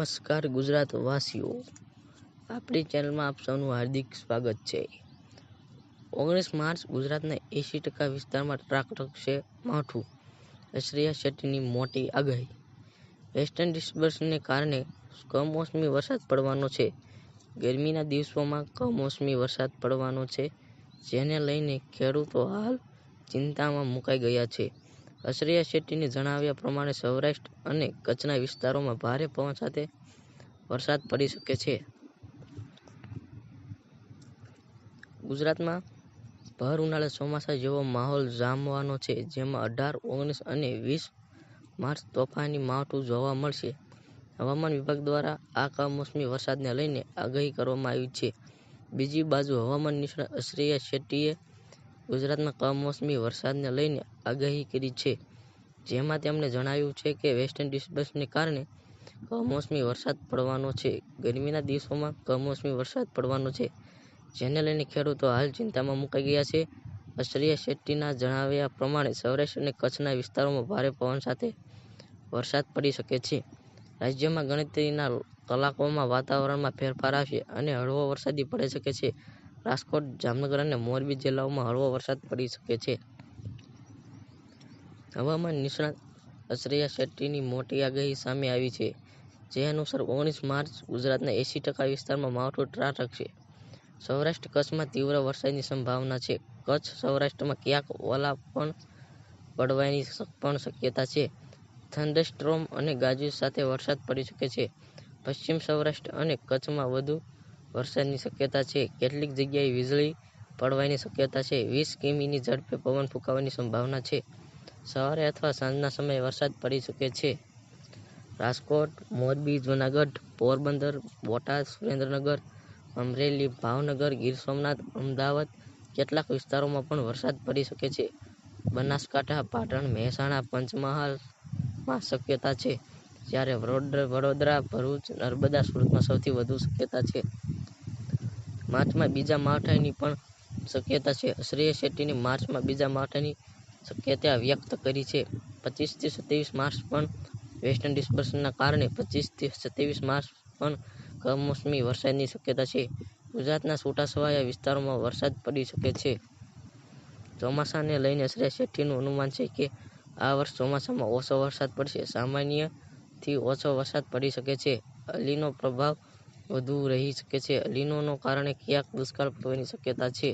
નમસ્કાર ગુજરાત વાસીઓ, આપણી ચેનલમાં આપ સૌનું હાર્દિક સ્વાગત છે। 19 માર્ચ ગુજરાતના 80% વિસ્તારમાં ત્રાટકશે માવઠું, ઐશ્વર્યા શેટ્ટીની મોટી આગાહી। વેસ્ટર્ન ડિસ્ટર્બન્સને કારણે કમોસમી વરસાદ પડવાનો છે। ગરમીના દિવસોમાં કમોસમી વરસાદ પડવાનો છે, જેને લઈને ખેડૂતો હાલ ચિંતામાં મુકાઈ ગયા છે। ઐશ્વર્યા શેટ્ટીના જણાવ્યા પ્રમાણે સૌરાષ્ટ્ર અને કચ્છના વિસ્તારોમાં ભારે પવન સાથે વરસાદ પડી શકે છે। ગુજરાતમાં ભર ઉનાળે ચોમાસા જેવો માહોલ જામવાનો છે, જેમાં 18, 19 અને 20 માર્ચ તોફાની માવઠું જોવા મળશે। હવામાન વિભાગ દ્વારા આ કમોસમી વરસાદને લઈને આગાહી કરવામાં આવી છે। બીજી બાજુ હવામાન નિષ્ણાત ઐશ્વર્યા શેટ્ટીએ ગુજરાતમાં કમોસમી વરસાદને લઈને આગાહી કરી છે, જેમાં તેમણે જણાવ્યું છે કે વેસ્ટર્ન ડિસ્ટર્બન્સને કારણે કમોસમી વરસાદ પડવાનો છે। ગરમીના દિવસોમાં કમોસમી વરસાદ પડવાનો છે, જેને લઈને ખેડૂતો હાલ ચિંતામાં મુકાઈ ગયા છે। ઐશ્વર્યા શેટ્ટીના જણાવ્યા પ્રમાણે સૌરાષ્ટ્ર અને કચ્છના વિસ્તારોમાં ભારે પવન સાથે વરસાદ પડી શકે છે। રાજ્યમાં ગણતરીના કલાકોમાં વાતાવરણમાં ફેરફાર આવશે અને હળવો વરસાદ પડી શકે છે। રાજકોટ, જામનગર અને મોરબી જિલ્લાઓમાં હળવો વરસાદ પડી શકે છે। હવામાન નિષ્ણાત ઐશ્વર્યા શેટ્ટીની મોટી આગાહી સામે આવી છે, જે અનુસાર 19 માર્ચ ગુજરાતના 80% વિસ્તારમાં માવઠું ત્રાટકશે। સૌરાષ્ટ્ર, કચ્છમાં તીવ્ર વરસાદની સંભાવના છે। કચ્છ, સૌરાષ્ટ્રમાં ક્યાંક ઓલા પણ પડવાની પણ શક્યતા છે। થંડરસ્ટોર્મ અને ગાજવીજ સાથે વરસાદ પડી શકે છે। પશ્ચિમ સૌરાષ્ટ્ર અને કચ્છમાં વધુ વરસાદની શક્યતા છે। કેટલીક જગ્યાએ વીજળી પડવાની શક્યતા છે। 20 કિમીની ઝડપે પવન ફૂંકાવાની સંભાવના છે। સવારે અથવા સાંજના સમયે વરસાદ પડી શકે છે। રાજકોટ, મોરબી, જૂનાગઢ, પોરબંદર, બોટાદ, સુરેન્દ્રનગર, અમરેલી, ભાવનગર, ગીર સોમનાથ, અમદાવાદ કેટલાક વિસ્તારોમાં પણ વરસાદ પડી શકે છે। બનાસકાંઠા, પાટણ, મહેસાણા, પંચમહાલમાં શક્યતા છે, જ્યારે વડોદરા, ભરૂચ, નર્મદા, સુરતમાં સૌથી વધુ શક્યતા છે। માર્ચમાં બીજા માવઠાની પણ શક્યતા છે। ઐશ્વર્યા શેટ્ટીએ માર્ચમાં બીજા માવઠાની શક્યતા વ્યક્ત કરી છે। 25 થી 27 માર્ચ પણ વેસ્ટર્ન ડિસ્ટર્બન્સના કારણે 25 થી 27 માર્ચ પણ કમોસમી વરસાદની શક્યતા છે। ગુજરાતના છૂટાછવાયા વિસ્તારોમાં વરસાદ પડી શકે છે। ચોમાસાને લઈને ઐશ્વર્યા શેટ્ટીનું અનુમાન છે કે આ વર્ષે ચોમાસામાં ઓછો વરસાદ પડશે, સામાન્યથી ઓછો વરસાદ પડી શકે છે। અલીનો પ્રભાવ વધુ રહી શકે છે। અલીનોને કારણે ક્યાંક દુષ્કાળ પડવાની શક્યતા છે।